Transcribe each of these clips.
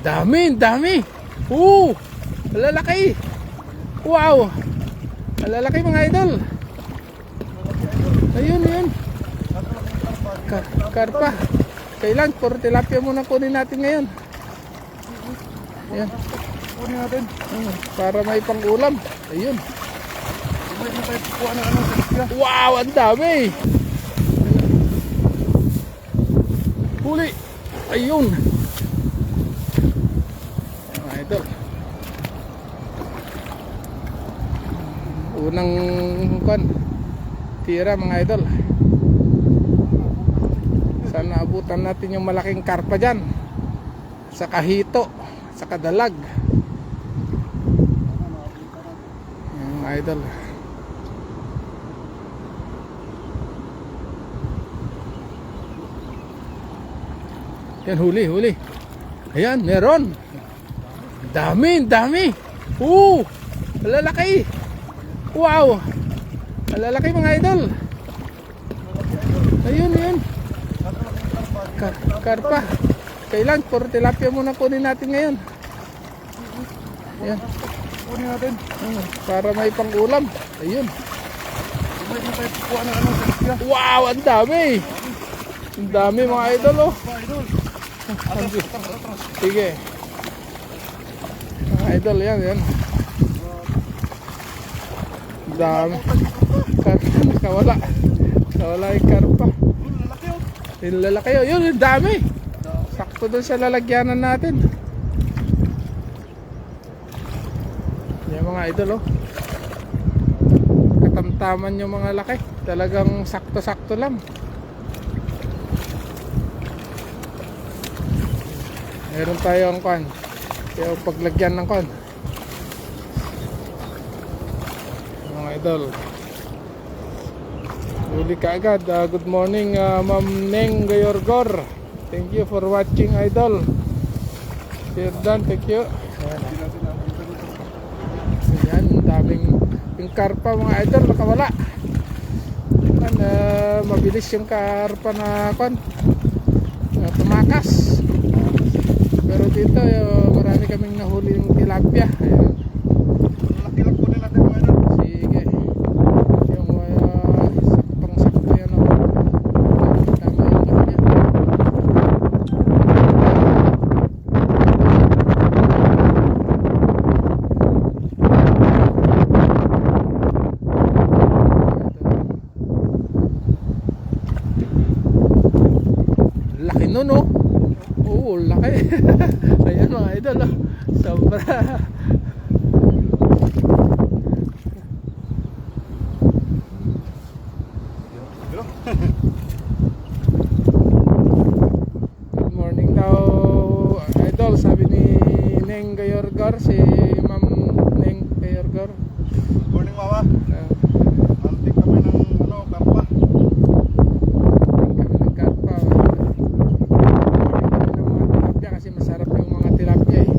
Dami. Malalaki. Wow. Malalaki mga idol. Ayun. Karpa. Kailan? Puro tilapia muna kunin natin ngayon. Ayan. Kunin natin. Para may pang-ulam. Ayun. May tayo kukuha ng tilapia. Wow, ang dami. Huli. Ayun. Mga idol. Unang tira mga idol. Sana abutan natin yung malaking karpa dyan. Sa kahito. Sa kadalag. Mga idol. Yan, huli. Ayan, meron. Dami. Malalaki. Wow. Malalaki mga idol. Ayun. Karpa. Kailan? Puro tilapia muna kunin natin ngayon. Ayan. Kunin natin. Para may pang-ulam. Ayun. May tayo kukuha ng tilapia. Wow, ang dami. Ang dami mga idol, oh. Idol. Sige. Mga idol, yan. Dami. Karpa, nakawala yung karpa. Lalaki oh. Yung lalaki yun, yung dami. Sakto doon sa lalagyanan natin. Yan mga idol, oh. Katamtaman yung mga laki. Talagang sakto-sakto lang. Meron tayong kwan. Kaya paglagyan ng kwan. Mga idol. Huli ka agad. Good morning, Ma'am Neng Gayorgor. Thank you for watching, idol. Sir Dan, thank you. Ayan, daming yung karpa mga idol, nakawala. Ayan, mabilis yung karpa na kwan. Tumakas. Pero dito, marami kaming nahuli yung tilapia. Ayan. Lalaki lang kunin natin mga idol. Sige. Yung saktong-sakto yan. Tama yung kanya. Laki nun, oh. Oo, laki. Ayan mga idol, oh. Sobra. Good morning daw, idol. Sabi ni Neng Gayorgor, si Ma'am Neng Gayorgor. Good morning mama. Uh, Antik kami ng karpa. kami ng karpa. Ng mga tilapia kasi masarap yung mga tilapia eh.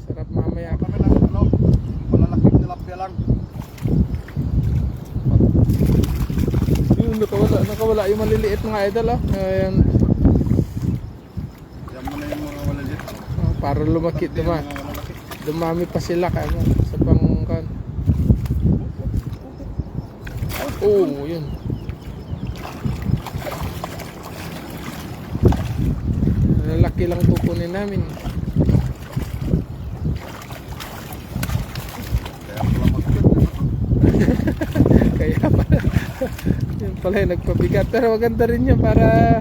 Sarap mamaya. Kami ng malalaking tilapia lang. Yung nakawala yung maliliit mga idol, oh. Ayan. Yan mo na yung mga malaliit. Oh, para lumaki Yung mga malalaki. dumami pa sila kaya sa pangkan. Oh, yun. Lalaki lang kukunin namin. Kaya pala magkit. Kaya pala yun pala yung nagpabigat. Pero maganda rin yun para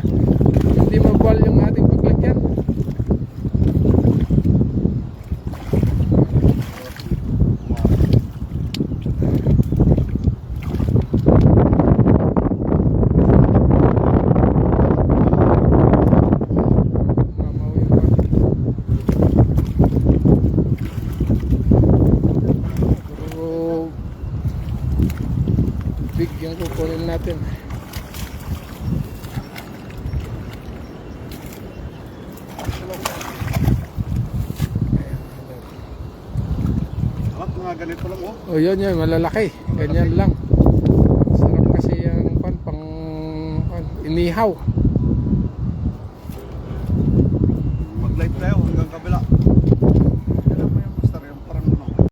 hindi mabuwal yung ating paglagyan. Mamaw yung puro big yung kukunin natin. Mga ganito lang oh. O yun, malalaki. Ganyan lang. Sarap kasi yung pang inihaw. Maglay Right tayo hanggang kabila.